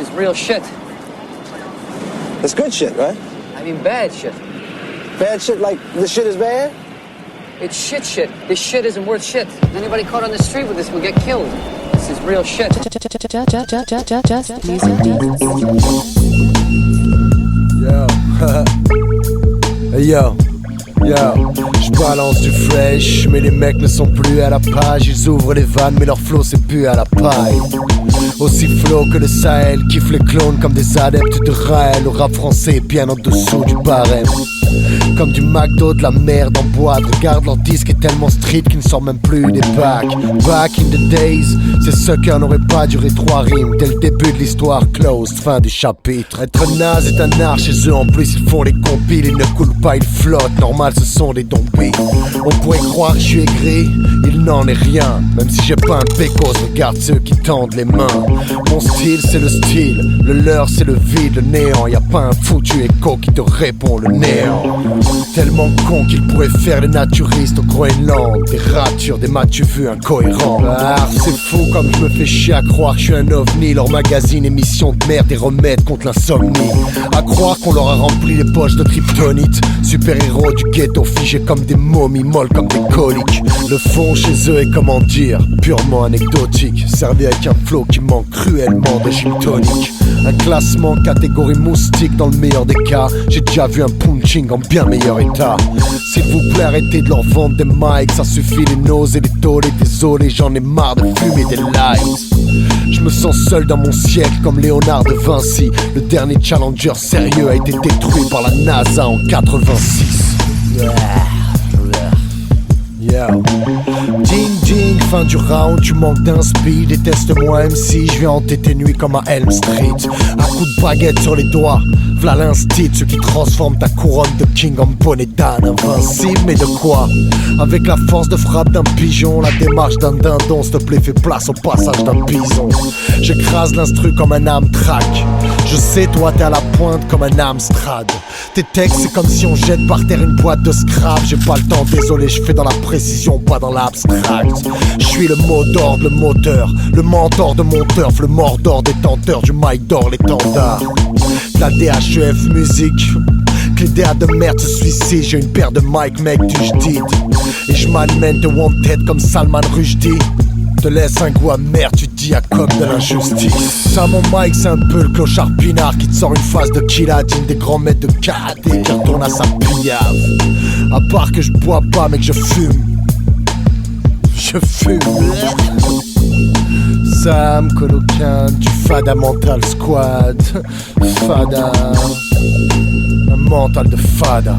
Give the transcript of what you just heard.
This is real shit. It's good shit, right? I mean bad shit. Bad shit like this shit is bad? It's shit. This shit isn't worth shit. Anybody caught on the street with this will get killed. This is real shit. Yo, hey yo, je balance du fresh, mais les mecs ne sont plus à la page. Ils ouvrent les vannes, mais leur flow c'est plus à la paille. Aussi flow que le Sahel, kiffe les clones comme des adeptes de Raël. Le rap français est bien en dessous du barème. Comme du McDo, de la merde en boîte. Regarde leur disque est tellement street qu'il ne sort même plus des packs. Back in the days, ces suckers n'auraient pas duré 3 rimes. Dès le début de l'histoire, closed, fin du chapitre. Être naze est un art chez eux, en plus ils font les compiles. Ils ne coulent pas, ils flottent, normal ce sont des zombies. On pourrait croire que je suis aigri, il n'en est rien. Même si j'ai pas un pécos, regarde ceux qui tendent les mains. Mon style c'est le style, le leur c'est le vide, le néant. Y'a pas un foutu écho qui te répond le néant. Tellement con qu'il pourrait faire les naturistes au Groenland. Des ratures, des m'as-tu vu incohérents. Ah, c'est fou comme je me fais chier à croire que je suis un ovni. Leur magazine, émission de merde et remèdes contre l'insomnie. À croire qu'on leur a rempli les poches de kryptonite. Super-héros du ghetto figés comme des momies, molles comme des coliques. Le fond chez eux est comment dire, purement anecdotique. Servi avec un flow qui manque cruellement de gin tonic. Un classement catégorie moustique dans le meilleur des cas. J'ai déjà vu un punching en bien meilleur état. S'il vous plaît arrêtez de leur vendre des mics. Ça suffit les noses et les tollés. Désolé j'en ai marre de fumer des lights. Je me sens seul dans mon siècle comme Léonard de Vinci. Le dernier challenger sérieux a été détruit par la NASA en 86. Yo. Ding ding, fin du round, tu manques d'inspi. Déteste-moi MC, je viens hanter tes nuits comme à Elm Street. À coups de baguette sur les doigts, v'là l'instit. Ceux qui transforment ta couronne de king en bonnet d'âne. Invincible, mais de quoi? Avec la force de frappe d'un pigeon, la démarche d'un dindon. S'il te plaît fais place au passage d'un bison. J'écrase l'instru comme un Amtrak. Je sais toi t'es à la pointe comme un Amstrad. Tes textes c'est comme si on jette par terre une boîte de scrap. J'ai pas le temps, désolé, je fais dans la précision, pas dans l'abstract. Je suis le mot d'ordre, le moteur, le mentor de mon turf, le mordor détenteur du mic d'or, l'étendard. La DHEF musique, que les DA de merde se suicident. J'ai une paire de mic mec du jdid. Et je m'amène de wanted comme Salman Rushdie. Te laisse un goût amer, tu dis à comme de l'injustice. Ça mon mic c'est un peu le clochard pinard qui te sort une phase de kiladine des grands maîtres de karaté qui retourne à sa pillave. À part que je bois pas mais que je fume. Je fume. Sam, coloquin, du Fada Mental Squad. Fada. Un mental de Fada.